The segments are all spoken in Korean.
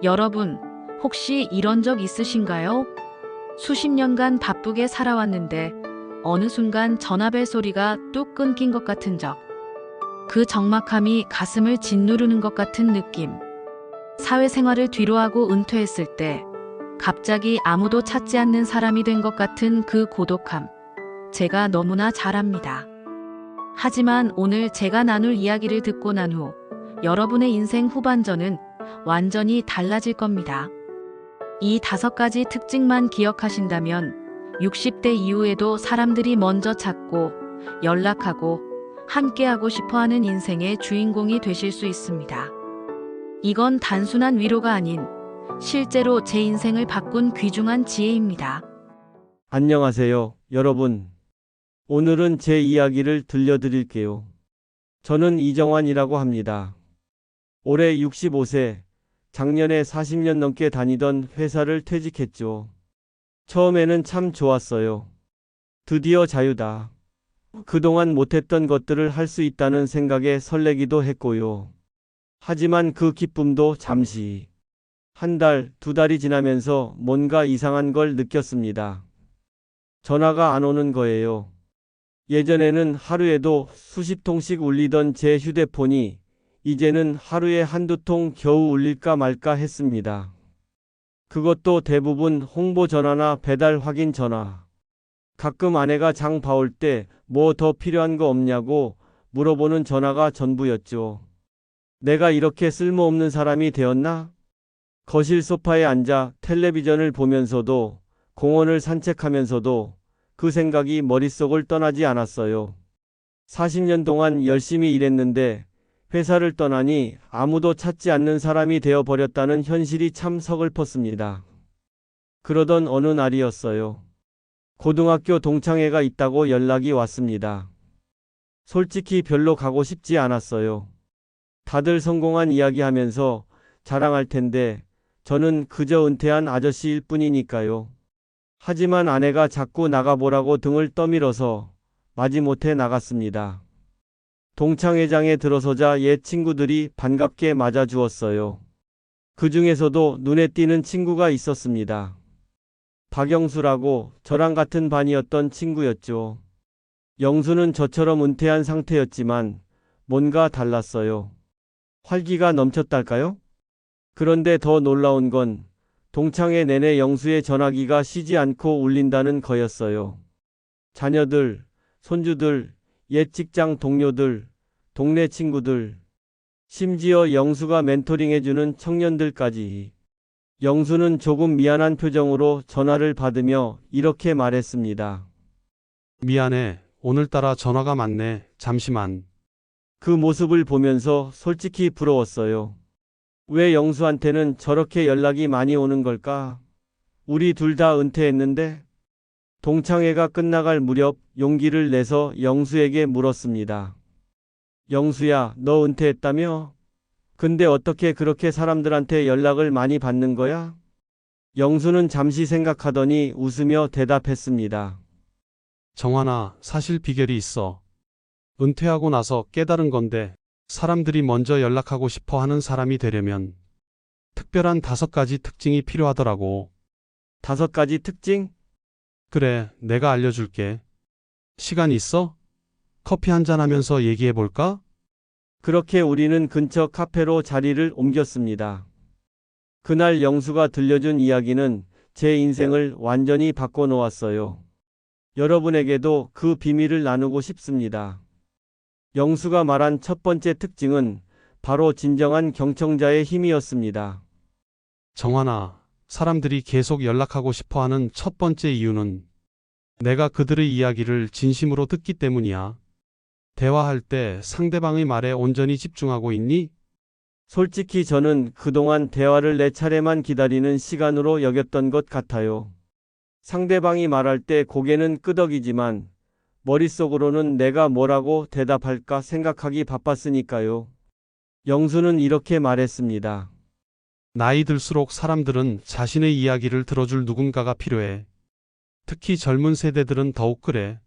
여러분, 혹시 이런 적 있으신가요? 수십 년간 바쁘게 살아왔는데 어느 순간 전화벨 소리가 뚝 끊긴 것 같은 적. 그 적막함이 가슴을 짓누르는 것 같은 느낌. 사회생활을 뒤로하고 은퇴했을 때 갑자기 아무도 찾지 않는 사람이 된 것 같은 그 고독함. 제가 너무나 잘 압니다. 하지만 오늘 제가 나눌 이야기를 듣고 난 후 여러분의 인생 후반전은 완전히 달라질 겁니다. 이 5가지 특징만 기억하신다면 60대 이후에도 사람들이 먼저 찾고 연락하고 함께하고 싶어하는 인생의 주인공이 되실 수 있습니다. 이건 단순한 위로가 아닌 실제로 제 인생을 바꾼 귀중한 지혜입니다. 안녕하세요, 여러분. 오늘은 제 이야기를 들려드릴게요. 저는 이정환이라고 합니다. 올해 65세, 작년에 40년 넘게 다니던 회사를 퇴직했죠. 처음에는 참 좋았어요. 드디어 자유다. 그동안 못했던 것들을 할 수 있다는 생각에 설레기도 했고요. 하지만 그 기쁨도 잠시. 1달, 2달이 지나면서 뭔가 이상한 걸 느꼈습니다. 전화가 안 오는 거예요. 예전에는 하루에도 수십 통씩 울리던 제 휴대폰이 이제는 하루에 한두 통 겨우 울릴까 말까 했습니다. 그것도 대부분 홍보 전화나 배달 확인 전화. 가끔 아내가 장 봐올 때 뭐 더 필요한 거 없냐고 물어보는 전화가 전부였죠. 내가 이렇게 쓸모없는 사람이 되었나? 거실 소파에 앉아 텔레비전을 보면서도 공원을 산책하면서도 그 생각이 머릿속을 떠나지 않았어요. 40년 동안 열심히 일했는데 회사를 떠나니 아무도 찾지 않는 사람이 되어버렸다는 현실이 참 서글펐습니다. 그러던 어느 날이었어요. 고등학교 동창회가 있다고 연락이 왔습니다. 솔직히 별로 가고 싶지 않았어요. 다들 성공한 이야기하면서 자랑할 텐데 저는 그저 은퇴한 아저씨일 뿐이니까요. 하지만 아내가 자꾸 나가보라고 등을 떠밀어서 마지못해 나갔습니다. 동창회장에 들어서자 옛 친구들이 반갑게 맞아주었어요. 그 중에서도 눈에 띄는 친구가 있었습니다. 박영수라고 저랑 같은 반이었던 친구였죠. 영수는 저처럼 은퇴한 상태였지만 뭔가 달랐어요. 활기가 넘쳤달까요? 그런데 더 놀라운 건 동창회 내내 영수의 전화기가 쉬지 않고 울린다는 거였어요. 자녀들, 손주들, 옛 직장 동료들, 동네 친구들, 심지어 영수가 멘토링해주는 청년들까지. 영수는 조금 미안한 표정으로 전화를 받으며 이렇게 말했습니다. 미안해. 오늘따라 전화가 많네. 잠시만. 그 모습을 보면서 솔직히 부러웠어요. 왜 영수한테는 저렇게 연락이 많이 오는 걸까? 우리 둘 다 은퇴했는데? 동창회가 끝나갈 무렵 용기를 내서 영수에게 물었습니다. 영수야, 너 은퇴했다며? 근데 어떻게 그렇게 사람들한테 연락을 많이 받는 거야? 영수는 잠시 생각하더니 웃으며 대답했습니다. 정환아, 사실 비결이 있어. 은퇴하고 나서 깨달은 건데 사람들이 먼저 연락하고 싶어 하는 사람이 되려면 특별한 5가지 특징이 필요하더라고. 5가지 특징? 그래, 내가 알려줄게. 시간 있어? 커피 한잔 하면서 얘기해 볼까? 그렇게 우리는 근처 카페로 자리를 옮겼습니다. 그날 영수가 들려준 이야기는 제 인생을 완전히 바꿔놓았어요. 여러분에게도 그 비밀을 나누고 싶습니다. 영수가 말한 첫 번째 특징은 바로 진정한 경청자의 힘이었습니다. 정환아, 사람들이 계속 연락하고 싶어 하는 첫 번째 이유는 내가 그들의 이야기를 진심으로 듣기 때문이야. 대화할 때 상대방의 말에 온전히 집중하고 있니? 솔직히 저는 그동안 대화를 내 차례만 기다리는 시간으로 여겼던 것 같아요. 상대방이 말할 때 고개는 끄덕이지만 머릿속으로는 내가 뭐라고 대답할까 생각하기 바빴으니까요. 영수는 이렇게 말했습니다. 나이 들수록 사람들은 자신의 이야기를 들어줄 누군가가 필요해. 특히 젊은 세대들은 더욱 그래.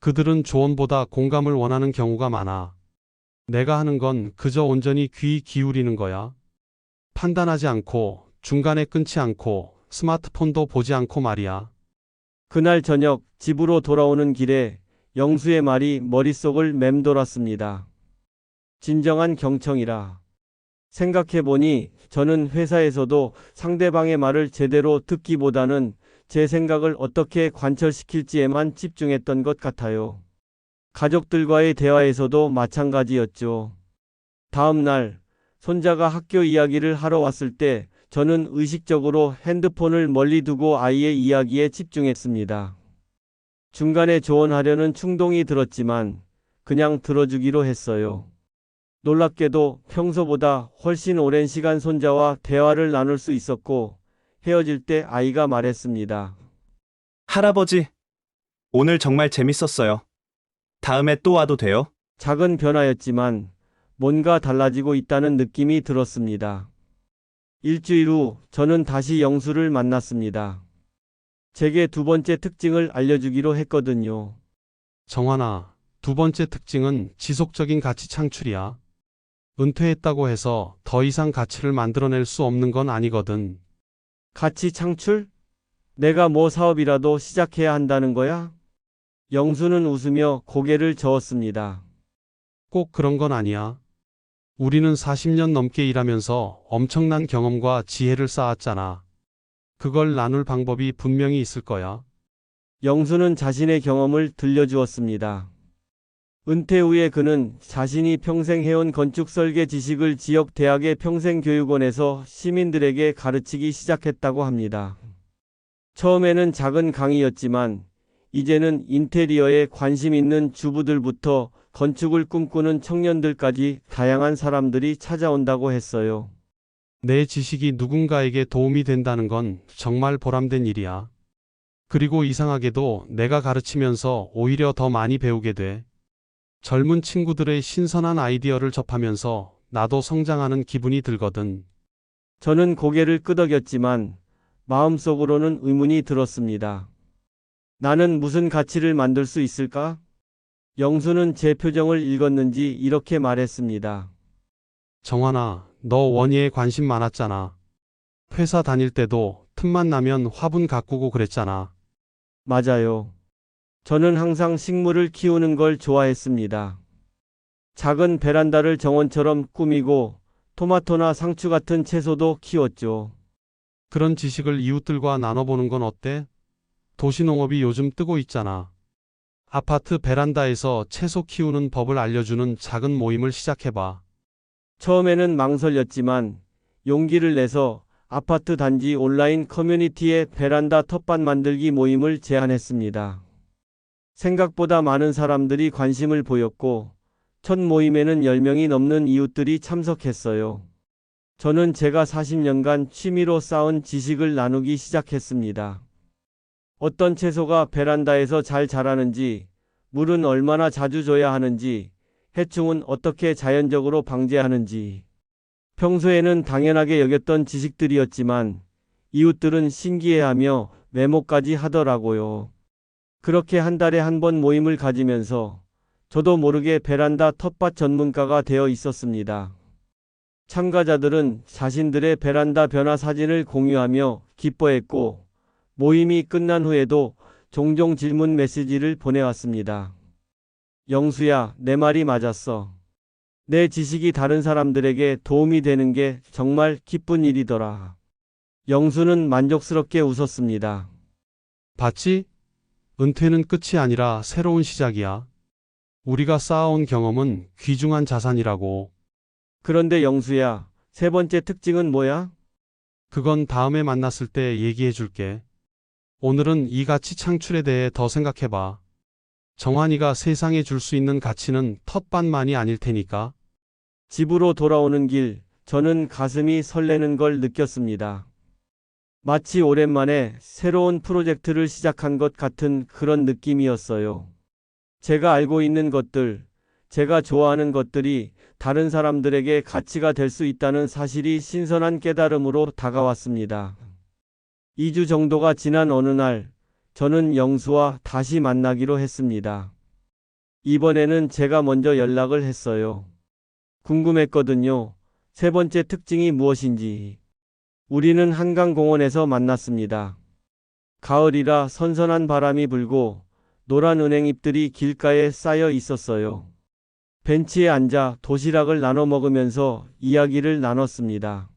그들은 조언보다 공감을 원하는 경우가 많아. 내가 하는 건 그저 온전히 귀 기울이는 거야. 판단하지 않고, 중간에 끊지 않고, 스마트폰도 보지 않고 말이야. 그날 저녁 집으로 돌아오는 길에 영수의 말이 머릿속을 맴돌았습니다. 진정한 경청이라. 생각해보니 저는 회사에서도 상대방의 말을 제대로 듣기보다는 제 생각을 어떻게 관철시킬지에만 집중했던 것 같아요. 가족들과의 대화에서도 마찬가지였죠. 다음 날 손자가 학교 이야기를 하러 왔을 때 저는 의식적으로 핸드폰을 멀리 두고 아이의 이야기에 집중했습니다. 중간에 조언하려는 충동이 들었지만 그냥 들어주기로 했어요. 놀랍게도 평소보다 훨씬 오랜 시간 손자와 대화를 나눌 수 있었고 헤어질 때 아이가 말했습니다. 할아버지, 오늘 정말 재밌었어요. 다음에 또 와도 돼요? 작은 변화였지만 뭔가 달라지고 있다는 느낌이 들었습니다. 일주일 후 저는 다시 영수를 만났습니다. 제게 두 번째 특징을 알려주기로 했거든요. 정환아, 두 번째 특징은 지속적인 가치 창출이야. 은퇴했다고 해서 더 이상 가치를 만들어낼 수 없는 건 아니거든. 가치 창출? 내가 뭐 사업이라도 시작해야 한다는 거야? 영수는 웃으며 고개를 저었습니다. 꼭 그런 건 아니야. 우리는 40년 넘게 일하면서 엄청난 경험과 지혜를 쌓았잖아. 그걸 나눌 방법이 분명히 있을 거야. 영수는 자신의 경험을 들려주었습니다. 은퇴 후에 그는 자신이 평생 해온 건축 설계 지식을 지역 대학의 평생교육원에서 시민들에게 가르치기 시작했다고 합니다. 처음에는 작은 강의였지만 이제는 인테리어에 관심 있는 주부들부터 건축을 꿈꾸는 청년들까지 다양한 사람들이 찾아온다고 했어요. 내 지식이 누군가에게 도움이 된다는 건 정말 보람된 일이야. 그리고 이상하게도 내가 가르치면서 오히려 더 많이 배우게 돼. 젊은 친구들의 신선한 아이디어를 접하면서 나도 성장하는 기분이 들거든. 저는 고개를 끄덕였지만 마음속으로는 의문이 들었습니다. 나는 무슨 가치를 만들 수 있을까? 영수는 제 표정을 읽었는지 이렇게 말했습니다. 정환아, 너 원예에 관심 많았잖아. 회사 다닐 때도 틈만 나면 화분 가꾸고 그랬잖아. 맞아요. 저는 항상 식물을 키우는 걸 좋아했습니다. 작은 베란다를 정원처럼 꾸미고 토마토나 상추 같은 채소도 키웠죠. 그런 지식을 이웃들과 나눠보는 건 어때? 도시농업이 요즘 뜨고 있잖아. 아파트 베란다에서 채소 키우는 법을 알려주는 작은 모임을 시작해봐. 처음에는 망설였지만 용기를 내서 아파트 단지 온라인 커뮤니티에 베란다 텃밭 만들기 모임을 제안했습니다. 생각보다 많은 사람들이 관심을 보였고 첫 모임에는 10명이 넘는 이웃들이 참석했어요. 저는 제가 40년간 취미로 쌓은 지식을 나누기 시작했습니다. 어떤 채소가 베란다에서 잘 자라는지, 물은 얼마나 자주 줘야 하는지, 해충은 어떻게 자연적으로 방제하는지. 평소에는 당연하게 여겼던 지식들이었지만 이웃들은 신기해하며 메모까지 하더라고요. 그렇게 한 달에 한 번 모임을 가지면서 저도 모르게 베란다 텃밭 전문가가 되어 있었습니다. 참가자들은 자신들의 베란다 변화 사진을 공유하며 기뻐했고 모임이 끝난 후에도 종종 질문 메시지를 보내왔습니다. 영수야, 내 말이 맞았어. 내 지식이 다른 사람들에게 도움이 되는 게 정말 기쁜 일이더라. 영수는 만족스럽게 웃었습니다. 봤지? 은퇴는 끝이 아니라 새로운 시작이야. 우리가 쌓아온 경험은 귀중한 자산이라고. 그런데 영수야, 세 번째 특징은 뭐야? 그건 다음에 만났을 때 얘기해 줄게. 오늘은 이 가치 창출에 대해 더 생각해봐. 정환이가 세상에 줄 수 있는 가치는 텃밭만이 아닐 테니까. 집으로 돌아오는 길, 저는 가슴이 설레는 걸 느꼈습니다. 마치 오랜만에 새로운 프로젝트를 시작한 것 같은 그런 느낌이었어요. 제가 알고 있는 것들, 제가 좋아하는 것들이 다른 사람들에게 가치가 될 수 있다는 사실이 신선한 깨달음으로 다가왔습니다. 2주 정도가 지난 어느 날, 저는 영수와 다시 만나기로 했습니다. 이번에는 제가 먼저 연락을 했어요. 궁금했거든요. 세 번째 특징이 무엇인지. 우리는 한강공원에서 만났습니다. 가을이라 선선한 바람이 불고 노란 은행잎들이 길가에 쌓여 있었어요. 벤치에 앉아 도시락을 나눠 먹으면서 이야기를 나눴습니다.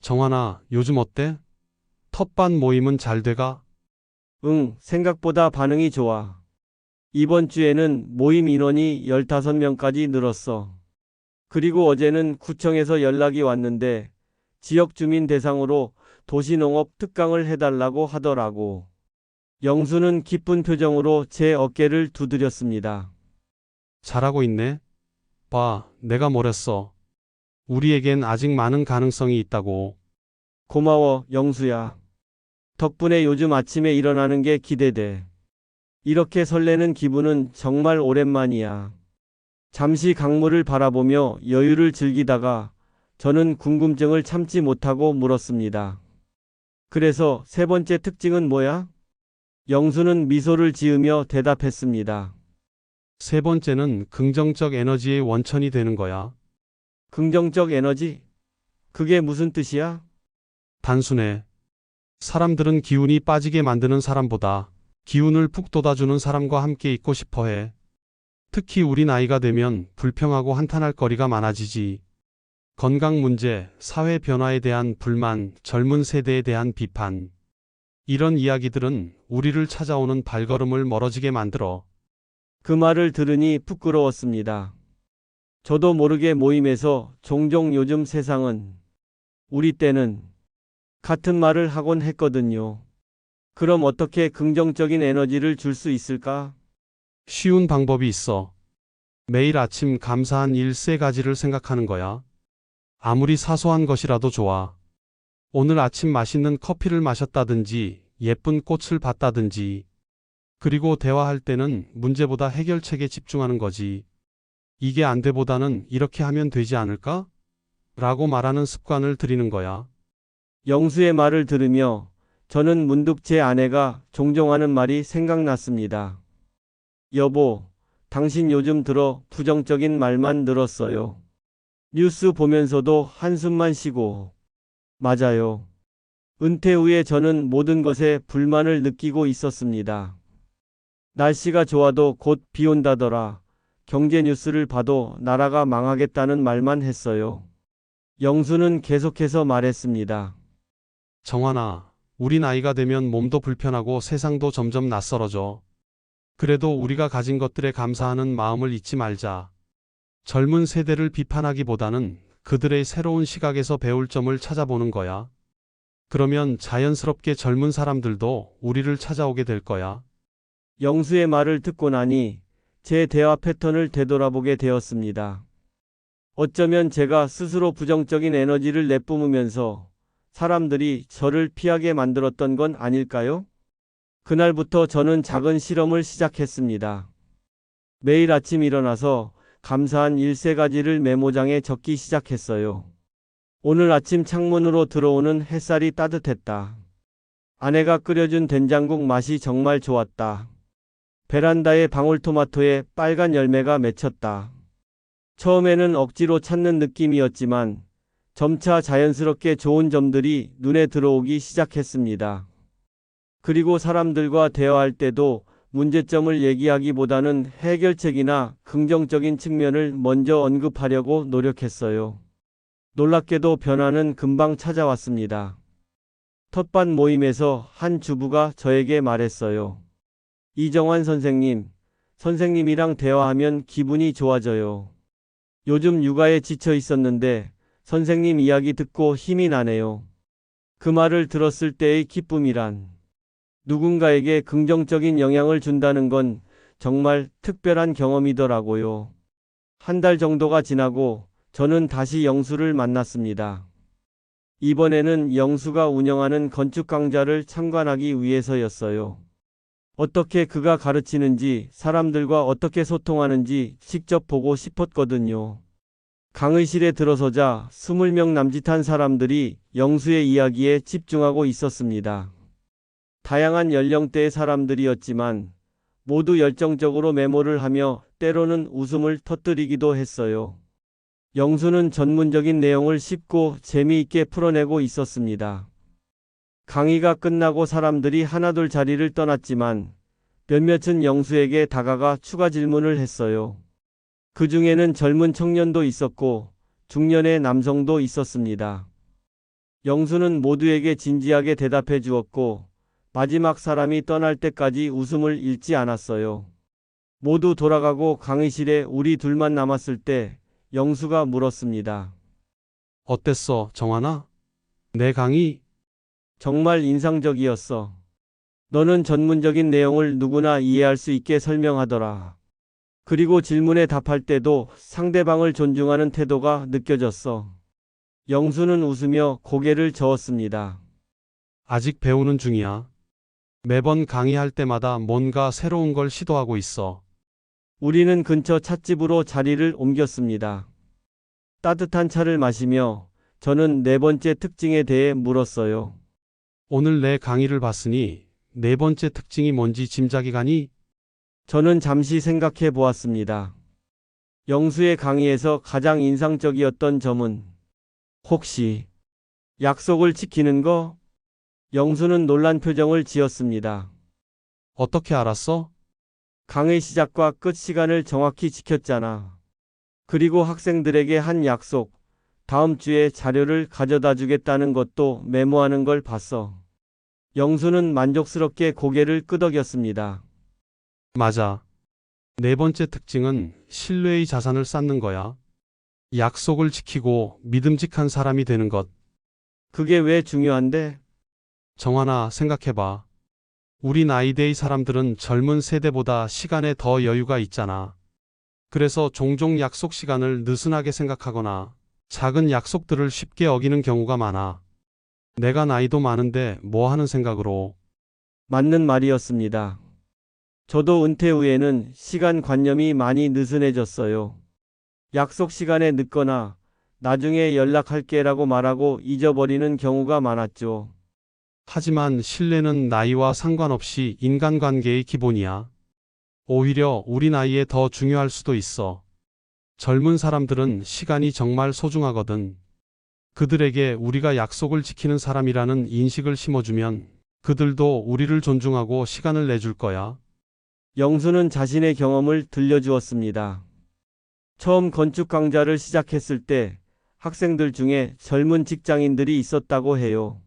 정환아, 요즘 어때? 텃밭 모임은 잘 돼가? 응, 생각보다 반응이 좋아. 이번 주에는 모임 인원이 15명까지 늘었어. 그리고 어제는 구청에서 연락이 왔는데 지역 주민 대상으로 도시농업 특강을 해달라고 하더라고. 영수는 기쁜 표정으로 제 어깨를 두드렸습니다. 잘하고 있네. 봐, 내가 뭐랬어. 우리에겐 아직 많은 가능성이 있다고. 고마워, 영수야. 덕분에 요즘 아침에 일어나는 게 기대돼. 이렇게 설레는 기분은 정말 오랜만이야. 잠시 강물을 바라보며 여유를 즐기다가 저는 궁금증을 참지 못하고 물었습니다. 그래서 세 번째 특징은 뭐야? 영수는 미소를 지으며 대답했습니다. 세 번째는 긍정적 에너지의 원천이 되는 거야. 긍정적 에너지? 그게 무슨 뜻이야? 단순해. 사람들은 기운이 빠지게 만드는 사람보다 기운을 푹 돋아주는 사람과 함께 있고 싶어 해. 특히 우리 나이가 되면 불평하고 한탄할 거리가 많아지지. 건강 문제, 사회 변화에 대한 불만, 젊은 세대에 대한 비판. 이런 이야기들은 우리를 찾아오는 발걸음을 멀어지게 만들어. 그 말을 들으니 부끄러웠습니다. 저도 모르게 모임에서 종종 요즘 세상은, 우리 때는 같은 말을 하곤 했거든요. 그럼 어떻게 긍정적인 에너지를 줄 수 있을까? 쉬운 방법이 있어. 매일 아침 감사한 일 3가지를 생각하는 거야. 아무리 사소한 것이라도 좋아. 오늘 아침 맛있는 커피를 마셨다든지, 예쁜 꽃을 봤다든지. 그리고 대화할 때는 문제보다 해결책에 집중하는 거지. 이게 안 돼보다는 이렇게 하면 되지 않을까? 라고 말하는 습관을 들이는 거야. 영수의 말을 들으며 저는 문득 제 아내가 종종 하는 말이 생각났습니다. 여보, 당신 요즘 들어 부정적인 말만 늘었어요. 뉴스 보면서도 한숨만 쉬고. 맞아요. 은퇴 후에 저는 모든 것에 불만을 느끼고 있었습니다. 날씨가 좋아도 곧 비 온다더라. 경제 뉴스를 봐도 나라가 망하겠다는 말만 했어요. 영수는 계속해서 말했습니다. 정환아, 우리 나이가 되면 몸도 불편하고 세상도 점점 낯설어져. 그래도 우리가 가진 것들에 감사하는 마음을 잊지 말자. 젊은 세대를 비판하기보다는 그들의 새로운 시각에서 배울 점을 찾아보는 거야. 그러면 자연스럽게 젊은 사람들도 우리를 찾아오게 될 거야. 영수의 말을 듣고 나니 제 대화 패턴을 되돌아보게 되었습니다. 어쩌면 제가 스스로 부정적인 에너지를 내뿜으면서 사람들이 저를 피하게 만들었던 건 아닐까요? 그날부터 저는 작은 실험을 시작했습니다. 매일 아침 일어나서 감사한 일 3가지를 메모장에 적기 시작했어요. 오늘 아침 창문으로 들어오는 햇살이 따뜻했다. 아내가 끓여준 된장국 맛이 정말 좋았다. 베란다의 방울토마토에 빨간 열매가 맺혔다. 처음에는 억지로 찾는 느낌이었지만 점차 자연스럽게 좋은 점들이 눈에 들어오기 시작했습니다. 그리고 사람들과 대화할 때도 문제점을 얘기하기보다는 해결책이나 긍정적인 측면을 먼저 언급하려고 노력했어요. 놀랍게도 변화는 금방 찾아왔습니다. 텃밭 모임에서 한 주부가 저에게 말했어요. 이정환 선생님, 선생님이랑 대화하면 기분이 좋아져요. 요즘 육아에 지쳐 있었는데 선생님 이야기 듣고 힘이 나네요. 그 말을 들었을 때의 기쁨이란, 누군가에게 긍정적인 영향을 준다는 건 정말 특별한 경험이더라고요. 한 달 정도가 지나고 저는 다시 영수를 만났습니다. 이번에는 영수가 운영하는 건축 강좌를 참관하기 위해서였어요. 어떻게 그가 가르치는지, 사람들과 어떻게 소통하는지 직접 보고 싶었거든요. 강의실에 들어서자 20명 남짓한 사람들이 영수의 이야기에 집중하고 있었습니다. 다양한 연령대의 사람들이었지만 모두 열정적으로 메모를 하며 때로는 웃음을 터뜨리기도 했어요. 영수는 전문적인 내용을 쉽고 재미있게 풀어내고 있었습니다. 강의가 끝나고 사람들이 하나둘 자리를 떠났지만 몇몇은 영수에게 다가가 추가 질문을 했어요. 그 중에는 젊은 청년도 있었고 중년의 남성도 있었습니다. 영수는 모두에게 진지하게 대답해 주었고 마지막 사람이 떠날 때까지 웃음을 잃지 않았어요. 모두 돌아가고 강의실에 우리 둘만 남았을 때 영수가 물었습니다. 어땠어, 정환아? 내 강의? 정말 인상적이었어. 너는 전문적인 내용을 누구나 이해할 수 있게 설명하더라. 그리고 질문에 답할 때도 상대방을 존중하는 태도가 느껴졌어. 영수는 웃으며 고개를 저었습니다. 아직 배우는 중이야. 매번 강의할 때마다 뭔가 새로운 걸 시도하고 있어. 우리는 근처 찻집으로 자리를 옮겼습니다. 따뜻한 차를 마시며 저는 네 번째 특징에 대해 물었어요. 오늘 내 강의를 봤으니 네 번째 특징이 뭔지 짐작이 가니? 저는 잠시 생각해 보았습니다. 영수의 강의에서 가장 인상적이었던 점은 혹시 약속을 지키는 거? 영수는 놀란 표정을 지었습니다. 어떻게 알았어? 강의 시작과 끝 시간을 정확히 지켰잖아. 그리고 학생들에게 한 약속, 다음 주에 자료를 가져다 주겠다는 것도 메모하는 걸 봤어. 영수는 만족스럽게 고개를 끄덕였습니다. 맞아. 네 번째 특징은 신뢰의 자산을 쌓는 거야. 약속을 지키고 믿음직한 사람이 되는 것. 그게 왜 중요한데? 정환아, 생각해봐. 우리 나이대의 사람들은 젊은 세대보다 시간에 더 여유가 있잖아. 그래서 종종 약속 시간을 느슨하게 생각하거나 작은 약속들을 쉽게 어기는 경우가 많아. 내가 나이도 많은데 뭐 하는 생각으로. 맞는 말이었습니다. 저도 은퇴 후에는 시간 관념이 많이 느슨해졌어요. 약속 시간에 늦거나 나중에 연락할게라고 말하고 잊어버리는 경우가 많았죠. 하지만 신뢰는 나이와 상관없이 인간관계의 기본이야. 오히려 우리 나이에 더 중요할 수도 있어. 젊은 사람들은 시간이 정말 소중하거든. 그들에게 우리가 약속을 지키는 사람이라는 인식을 심어주면 그들도 우리를 존중하고 시간을 내줄 거야. 영수는 자신의 경험을 들려주었습니다. 처음 건축 강좌를 시작했을 때 학생들 중에 젊은 직장인들이 있었다고 해요.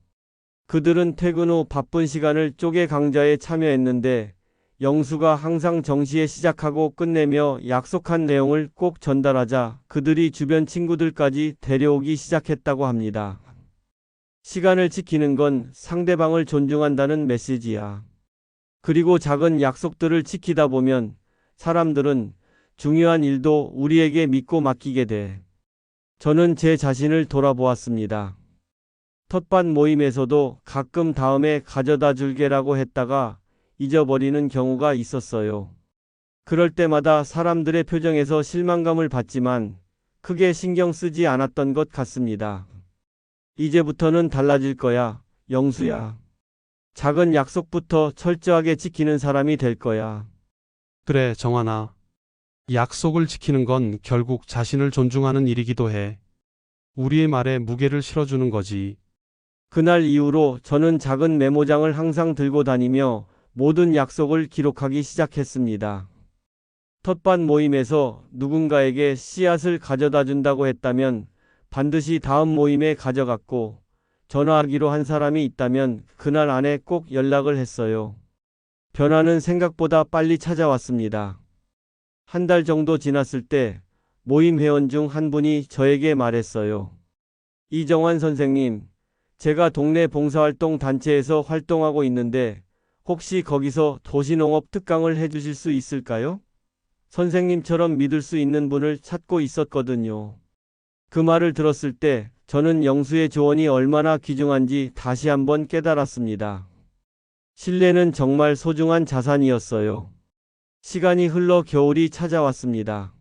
그들은 퇴근 후 바쁜 시간을 쪼개 강좌에 참여했는데 영수가 항상 정시에 시작하고 끝내며 약속한 내용을 꼭 전달하자 그들이 주변 친구들까지 데려오기 시작했다고 합니다. 시간을 지키는 건 상대방을 존중한다는 메시지야. 그리고 작은 약속들을 지키다 보면 사람들은 중요한 일도 우리에게 믿고 맡기게 돼. 저는 제 자신을 돌아보았습니다. 텃밭 모임에서도 가끔 다음에 가져다 줄게라고 했다가 잊어버리는 경우가 있었어요. 그럴 때마다 사람들의 표정에서 실망감을 받지만 크게 신경 쓰지 않았던 것 같습니다. 이제부터는 달라질 거야, 영수야. 작은 약속부터 철저하게 지키는 사람이 될 거야. 그래, 정환아. 약속을 지키는 건 결국 자신을 존중하는 일이기도 해. 우리의 말에 무게를 실어주는 거지. 그날 이후로 저는 작은 메모장을 항상 들고 다니며 모든 약속을 기록하기 시작했습니다. 텃밭 모임에서 누군가에게 씨앗을 가져다 준다고 했다면 반드시 다음 모임에 가져갔고, 전화하기로 한 사람이 있다면 그날 안에 꼭 연락을 했어요. 변화는 생각보다 빨리 찾아왔습니다. 한 달 정도 지났을 때 모임 회원 중 한 분이 저에게 말했어요. 이정환 선생님, 제가 동네 봉사활동 단체에서 활동하고 있는데 혹시 거기서 도시농업 특강을 해주실 수 있을까요? 선생님처럼 믿을 수 있는 분을 찾고 있었거든요. 그 말을 들었을 때 저는 영수의 조언이 얼마나 귀중한지 다시 한번 깨달았습니다. 신뢰는 정말 소중한 자산이었어요. 시간이 흘러 겨울이 찾아왔습니다.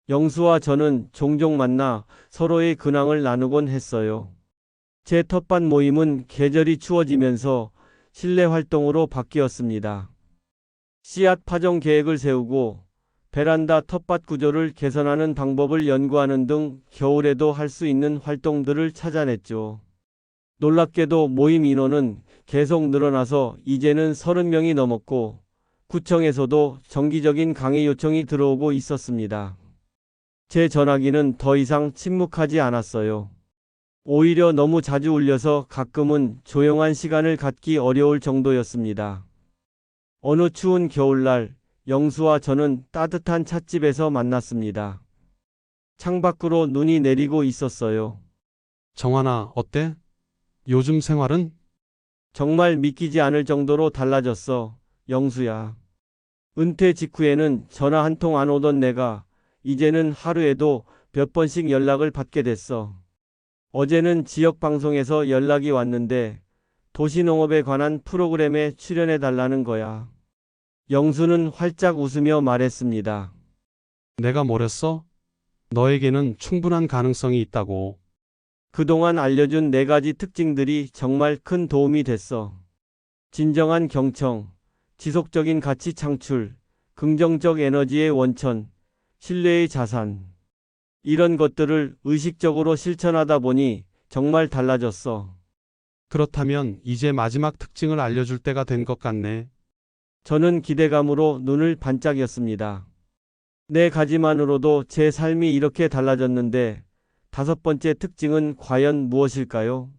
영수와 저는 종종 만나 서로의 근황을 나누곤 했어요. 제 텃밭 모임은 계절이 추워지면서 실내 활동으로 바뀌었습니다. 씨앗 파종 계획을 세우고 베란다 텃밭 구조를 개선하는 방법을 연구하는 등 겨울에도 할 수 있는 활동들을 찾아냈죠. 놀랍게도 모임 인원은 계속 늘어나서 이제는 30명이 넘었고 구청에서도 정기적인 강의 요청이 들어오고 있었습니다. 제 전화기는 더 이상 침묵하지 않았어요. 오히려 너무 자주 울려서 가끔은 조용한 시간을 갖기 어려울 정도였습니다. 어느 추운 겨울날 영수와 저는 따뜻한 찻집에서 만났습니다. 창밖으로 눈이 내리고 있었어요. 정환아, 어때? 요즘 생활은? 정말 믿기지 않을 정도로 달라졌어, 영수야. 은퇴 직후에는 전화 한 통 안 오던 내가 이제는 하루에도 몇 번씩 연락을 받게 됐어. 어제는 지역 방송에서 연락이 왔는데 도시농업에 관한 프로그램에 출연해 달라는 거야. 영수는 활짝 웃으며 말했습니다. 내가 뭐랬어? 너에게는 충분한 가능성이 있다고. 그동안 알려준 4가지 특징들이 정말 큰 도움이 됐어. 진정한 경청, 지속적인 가치 창출, 긍정적 에너지의 원천, 신뢰의 자산. 이런 것들을 의식적으로 실천하다 보니 정말 달라졌어. 그렇다면 이제 마지막 특징을 알려줄 때가 된 것 같네. 저는 기대감으로 눈을 반짝였습니다. 4가지만으로도 제 삶이 이렇게 달라졌는데 5번째 특징은 과연 무엇일까요?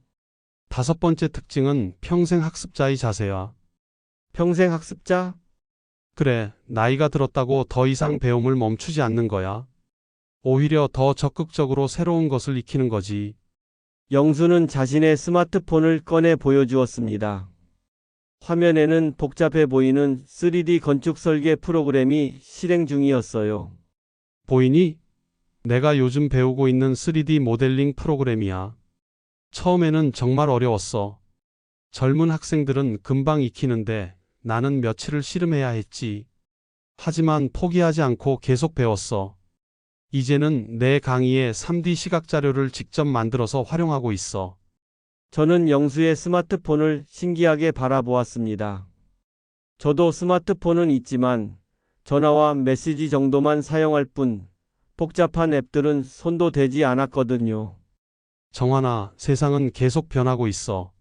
5번째 특징은 평생 학습자의 자세야. 평생 학습자? 그래, 나이가 들었다고 더 이상 배움을 멈추지 않는 거야. 오히려 더 적극적으로 새로운 것을 익히는 거지. 영수는 자신의 스마트폰을 꺼내 보여주었습니다. 화면에는 복잡해 보이는 3D 건축 설계 프로그램이 실행 중이었어요. 보이니? 내가 요즘 배우고 있는 3D 모델링 프로그램이야. 처음에는 정말 어려웠어. 젊은 학생들은 금방 익히는데 나는 며칠을 씨름해야 했지. 하지만 포기하지 않고 계속 배웠어. 이제는 내 강의에 3D 시각 자료를 직접 만들어서 활용하고 있어. 저는 영수의 스마트폰을 신기하게 바라보았습니다. 저도 스마트폰은 있지만 전화와 메시지 정도만 사용할 뿐 복잡한 앱들은 손도 대지 않았거든요. 정환아, 세상은 계속 변하고 있어.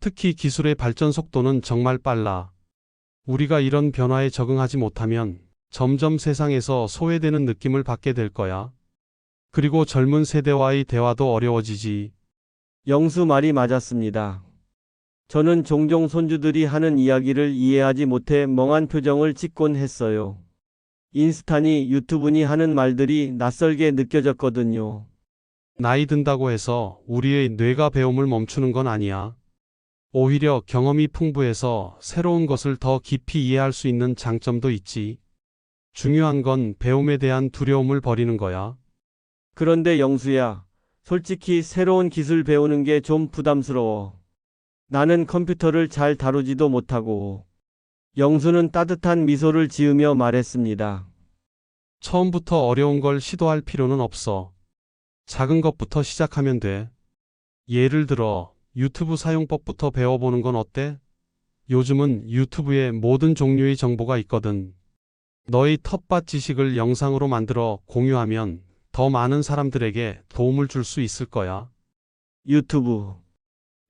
특히 기술의 발전 속도는 정말 빨라. 우리가 이런 변화에 적응하지 못하면 점점 세상에서 소외되는 느낌을 받게 될 거야. 그리고 젊은 세대와의 대화도 어려워지지. 영수 말이 맞았습니다. 저는 종종 손주들이 하는 이야기를 이해하지 못해 멍한 표정을 짓곤 했어요. 인스타니 유튜브니 하는 말들이 낯설게 느껴졌거든요. 나이 든다고 해서 우리의 뇌가 배움을 멈추는 건 아니야. 오히려 경험이 풍부해서 새로운 것을 더 깊이 이해할 수 있는 장점도 있지. 중요한 건 배움에 대한 두려움을 버리는 거야. 그런데 영수야, 솔직히 새로운 기술 배우는 게 좀 부담스러워. 나는 컴퓨터를 잘 다루지도 못하고. 영수는 따뜻한 미소를 지으며 말했습니다. 처음부터 어려운 걸 시도할 필요는 없어. 작은 것부터 시작하면 돼. 예를 들어 유튜브 사용법부터 배워보는 건 어때? 요즘은 유튜브에 모든 종류의 정보가 있거든. 너의 텃밭 지식을 영상으로 만들어 공유하면 더 많은 사람들에게 도움을 줄 수 있을 거야. 유튜브.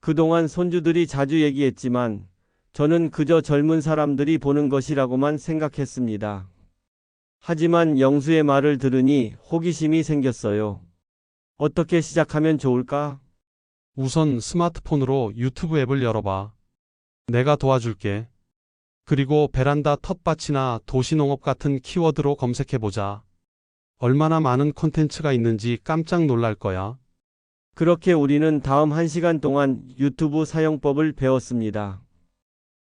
그동안 손주들이 자주 얘기했지만 저는 그저 젊은 사람들이 보는 것이라고만 생각했습니다. 하지만 영수의 말을 들으니 호기심이 생겼어요. 어떻게 시작하면 좋을까? 우선 스마트폰으로 유튜브 앱을 열어봐. 내가 도와줄게. 그리고 베란다 텃밭이나 도시농업 같은 키워드로 검색해보자. 얼마나 많은 콘텐츠가 있는지 깜짝 놀랄 거야. 그렇게 우리는 다음 1시간 동안 유튜브 사용법을 배웠습니다.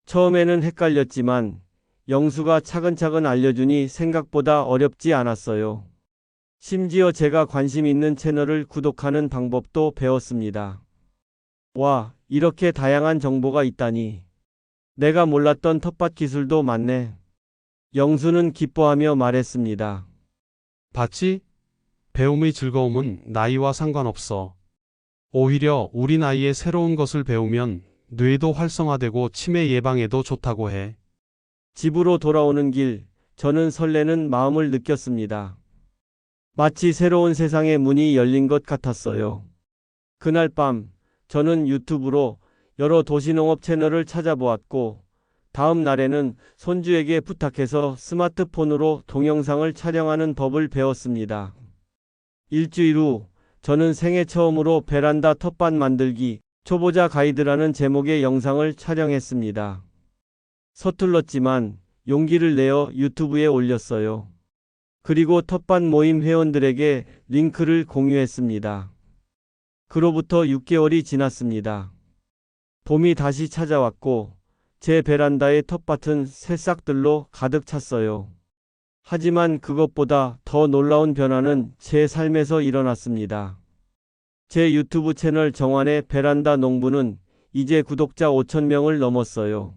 처음에는 헷갈렸지만 영수가 차근차근 알려주니 생각보다 어렵지 않았어요. 심지어 제가 관심 있는 채널을 구독하는 방법도 배웠습니다. 와, 이렇게 다양한 정보가 있다니. 내가 몰랐던 텃밭 기술도 많네. 영수는 기뻐하며 말했습니다. 봤지? 배움의 즐거움은 나이와 상관없어. 오히려 우리 나이에 새로운 것을 배우면 뇌도 활성화되고 치매 예방에도 좋다고 해. 집으로 돌아오는 길, 저는 설레는 마음을 느꼈습니다. 마치 새로운 세상의 문이 열린 것 같았어요. 그날 밤, 저는 유튜브로 여러 도시농업 채널을 찾아보았고, 다음 날에는 손주에게 부탁해서 스마트폰으로 동영상을 촬영하는 법을 배웠습니다. 일주일 후, 저는 생애 처음으로 베란다 텃밭 만들기 초보자 가이드라는 제목의 영상을 촬영했습니다. 서툴렀지만 용기를 내어 유튜브에 올렸어요. 그리고 텃밭 모임 회원들에게 링크를 공유했습니다. 그로부터 6개월이 지났습니다. 봄이 다시 찾아왔고 제 베란다의 텃밭은 새싹들로 가득 찼어요. 하지만 그것보다 더 놀라운 변화는 제 삶에서 일어났습니다. 제 유튜브 채널 정환의 베란다 농부는 이제 구독자 5,000명을 넘었어요.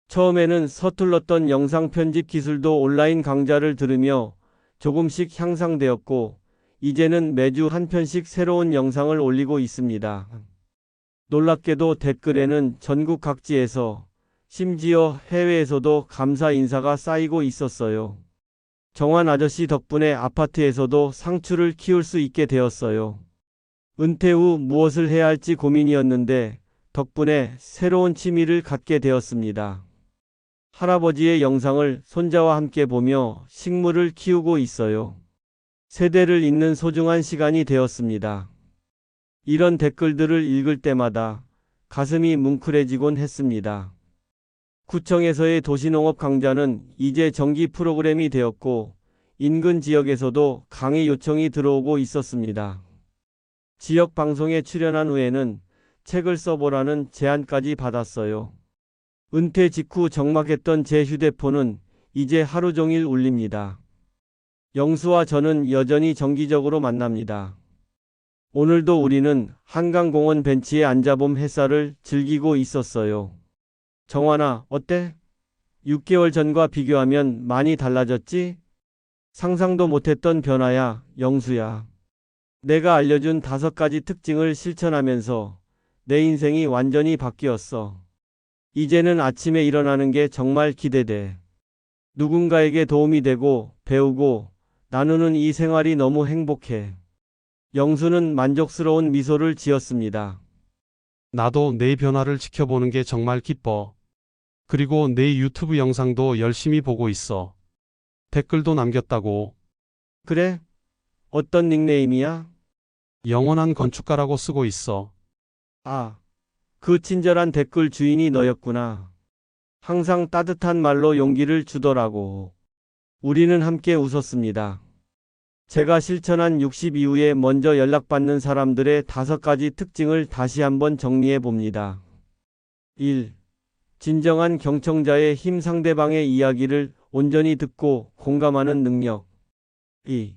처음에는 서툴렀던 영상 편집 기술도 온라인 강좌를 들으며 조금씩 향상되었고, 이제는 매주 한 편씩 새로운 영상을 올리고 있습니다. 놀랍게도 댓글에는 전국 각지에서, 심지어 해외에서도 감사 인사가 쌓이고 있었어요. 정환 아저씨 덕분에 아파트에서도 상추를 키울 수 있게 되었어요. 은퇴 후 무엇을 해야 할지 고민이었는데 덕분에 새로운 취미를 갖게 되었습니다. 할아버지의 영상을 손자와 함께 보며 식물을 키우고 있어요. 세대를 잇는 소중한 시간이 되었습니다. 이런 댓글들을 읽을 때마다 가슴이 뭉클해지곤 했습니다. 구청에서의 도시농업 강좌는 이제 정기 프로그램이 되었고 인근 지역에서도 강의 요청이 들어오고 있었습니다. 지역 방송에 출연한 후에는 책을 써보라는 제안까지 받았어요. 은퇴 직후 적막했던 제 휴대폰은 이제 하루 종일 울립니다. 영수와 저는 여전히 정기적으로 만납니다. 오늘도 우리는 한강공원 벤치에 앉아봄 햇살을 즐기고 있었어요. 정환아, 어때? 6개월 전과 비교하면 많이 달라졌지? 상상도 못했던 변화야, 영수야. 내가 알려준 5가지 특징을 실천하면서 내 인생이 완전히 바뀌었어. 이제는 아침에 일어나는 게 정말 기대돼. 누군가에게 도움이 되고 배우고 나누는 이 생활이 너무 행복해. 영수는 만족스러운 미소를 지었습니다. 나도 내 변화를 지켜보는 게 정말 기뻐. 그리고 내 유튜브 영상도 열심히 보고 있어. 댓글도 남겼다고. 그래? 어떤 닉네임이야? 영원한 건축가라고 쓰고 있어. 아, 그 친절한 댓글 주인이 너였구나. 항상 따뜻한 말로 용기를 주더라고. 우리는 함께 웃었습니다. 제가 실천한 60 이후에 먼저 연락받는 사람들의 5가지 특징을 다시 한번 정리해 봅니다. 1. 진정한 경청자의 힘, 상대방의 이야기를 온전히 듣고 공감하는 능력. 2.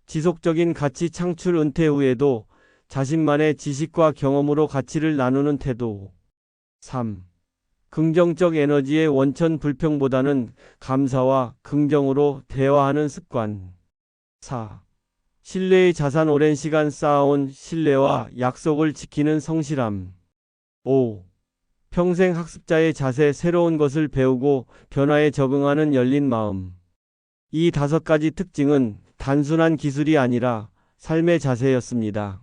지속적인 가치 창출, 은퇴 후에도 자신만의 지식과 경험으로 가치를 나누는 태도. 3. 긍정적 에너지의 원천, 불평보다는 감사와 긍정으로 대화하는 습관. 4. 신뢰의 자산, 오랜 시간 쌓아온 신뢰와 약속을 지키는 성실함. 5. 평생 학습자의 자세, 새로운 것을 배우고 변화에 적응하는 열린 마음. 이 5가지 특징은 단순한 기술이 아니라 삶의 자세였습니다.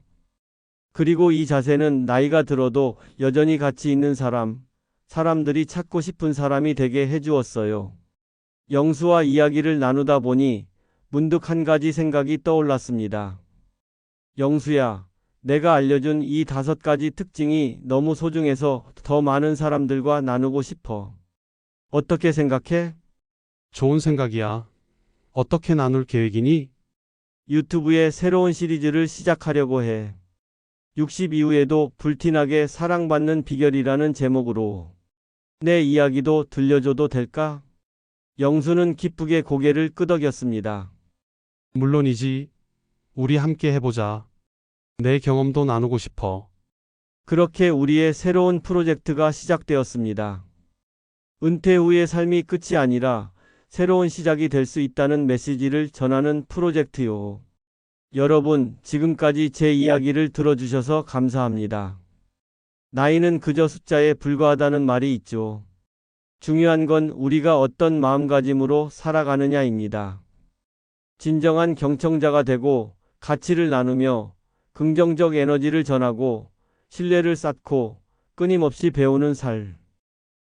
그리고 이 자세는 나이가 들어도 여전히 가치 있는 사람들이 찾고 싶은 사람이 되게 해주었어요. 영수와 이야기를 나누다 보니 문득 한 가지 생각이 떠올랐습니다. 영수야, 내가 알려준 이 5가지 특징이 너무 소중해서 더 많은 사람들과 나누고 싶어. 어떻게 생각해? 좋은 생각이야. 어떻게 나눌 계획이니? 유튜브에 새로운 시리즈를 시작하려고 해. 60 이후에도 불티나게 사랑받는 비결이라는 제목으로. 내 이야기도 들려줘도 될까? 영수는 기쁘게 고개를 끄덕였습니다. 물론이지. 우리 함께 해보자. 내 경험도 나누고 싶어. 그렇게 우리의 새로운 프로젝트가 시작되었습니다. 은퇴 후의 삶이 끝이 아니라 새로운 시작이 될 수 있다는 메시지를 전하는 프로젝트요. 여러분, 지금까지 제 이야기를 들어주셔서 감사합니다. 나이는 그저 숫자에 불과하다는 말이 있죠. 중요한 건 우리가 어떤 마음가짐으로 살아가느냐입니다. 진정한 경청자가 되고 가치를 나누며 긍정적 에너지를 전하고 신뢰를 쌓고 끊임없이 배우는 삶.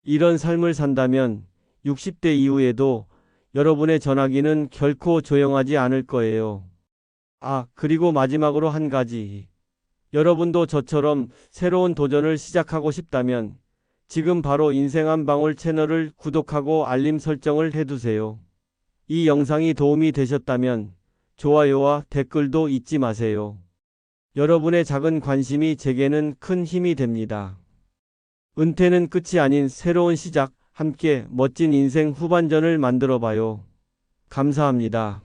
이런 삶을 산다면 60대 이후에도 여러분의 전화기는 결코 조용하지 않을 거예요. 아, 그리고 마지막으로 한 가지. 여러분도 저처럼 새로운 도전을 시작하고 싶다면 지금 바로 인생 한 방울 채널을 구독하고 알림 설정을 해두세요. 이 영상이 도움이 되셨다면 좋아요와 댓글도 잊지 마세요. 여러분의 작은 관심이 제게는 큰 힘이 됩니다. 은퇴는 끝이 아닌 새로운 시작, 함께 멋진 인생 후반전을 만들어 봐요. 감사합니다.